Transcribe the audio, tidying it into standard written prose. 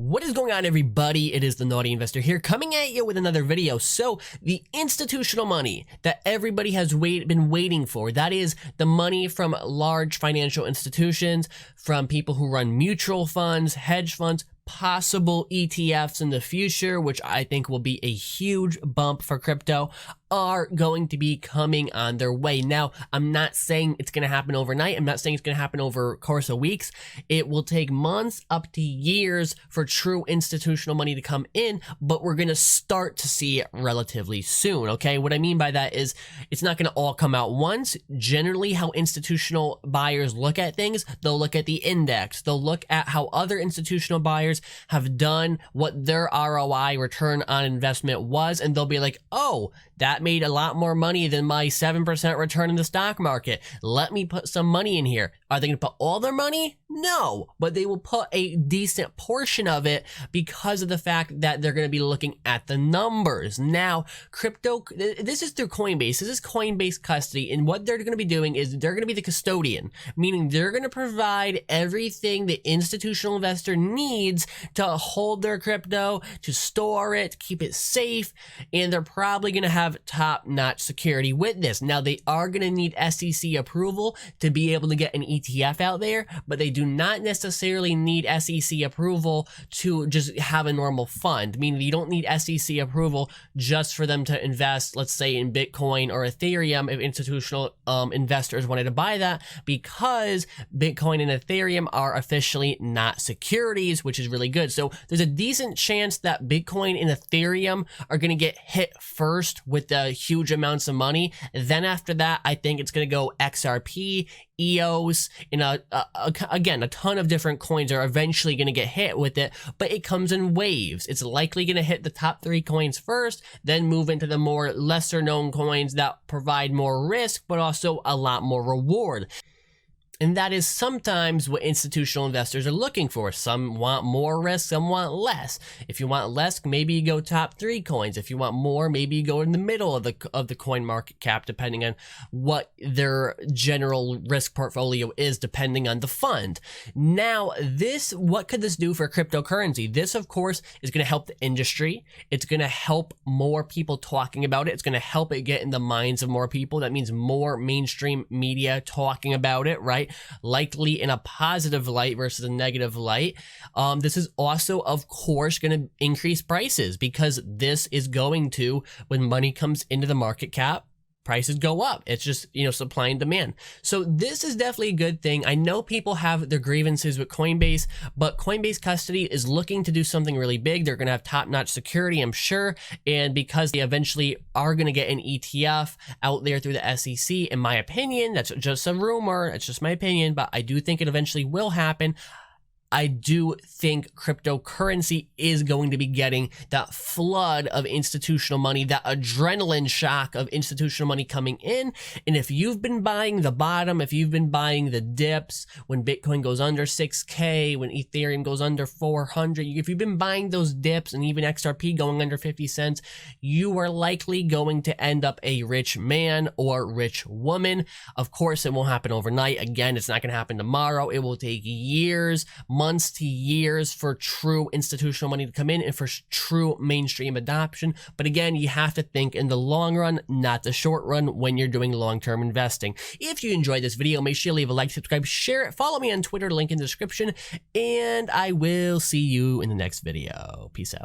What is going on, everybody? It is the Naughty Investor here, coming at you with another video. So the institutional money that everybody has been waiting for, that is the money from large financial institutions, from people who run mutual funds, hedge funds, possible ETFs in the future, which I think will be a huge bump for crypto, are going to be coming on their way. Now, I'm not saying it's going to happen overnight. I'm not saying it's going to happen over a course of weeks. It will take months up to years for true institutional money to come in, but we're going to start to see it relatively soon, okay? What I mean by that is it's not going to all come out once. Generally, how institutional buyers look at things, they'll look at the index. They'll look at how other institutional buyers have done, what their ROI, return on investment, was, and they'll be like, oh, that made a lot more money than my 7% return in the stock market. Let me put some money in here. Are they going to put all their money? No, but they will put a decent portion of it because of the fact that they're going to be looking at the numbers. Now, crypto, this is through Coinbase. This is Coinbase custody, and what they're going to be doing is they're going to be the custodian, meaning they're going to provide everything the institutional investor needs to hold their crypto, to store it, keep it safe, and they're probably going to have top-notch security with this. Now, they are going to need SEC approval to be able to get an ETF out there, but they do not necessarily need SEC approval to just have a normal fund, meaning you don't need SEC approval just for them to invest, let's say, in Bitcoin or Ethereum if institutional investors wanted to buy that, because Bitcoin and Ethereum are officially not securities, which is really good. So there's a decent chance that Bitcoin and Ethereum are going to get hit first with the huge amounts of money. Then after that, I think it's going to go XRP, EOS, and again, a ton of different coins are eventually going to get hit with it, but it comes in waves. It's likely going to hit the top 3 coins first, then move into the more lesser known coins that provide more risk, but also a lot more reward. And that is sometimes what institutional investors are looking for. Some want more risk, some want less. If you want less, maybe you go top 3 coins. If you want more, maybe you go in the middle of the coin market cap, depending on what their general risk portfolio is, depending on the fund. Now, what could this do for cryptocurrency? This, of course, is going to help the industry. It's going to help more people talking about it. It's going to help it get in the minds of more people. That means more mainstream media talking about it, right? Likely in a positive light versus a negative light. This is also, of course, going to increase prices, because this is going to, when money comes into the market cap, prices go up. It's just, supply and demand. So this is definitely a good thing. I know people have their grievances with Coinbase, but Coinbase custody is looking to do something really big. They're going to have top-notch security, I'm sure. And because they eventually are going to get an ETF out there through the SEC, in my opinion, that's just a rumor. It's just my opinion, but I do think it eventually will happen. I do think cryptocurrency is going to be getting that flood of institutional money, that adrenaline shock of institutional money coming in. And if you've been buying the bottom, if you've been buying the dips, when Bitcoin goes under 6K, when Ethereum goes under 400, if you've been buying those dips and even XRP going under 50 cents, you are likely going to end up a rich man or rich woman. Of course, it won't happen overnight. Again, it's not going to happen tomorrow. It will take years, months to years for true institutional money to come in and for true mainstream adoption. But again, you have to think in the long run, not the short run, when you're doing long-term investing. If you enjoyed this video, make sure you leave a like, subscribe, share it, follow me on Twitter, link in the description, and I will see you in the next video. Peace out.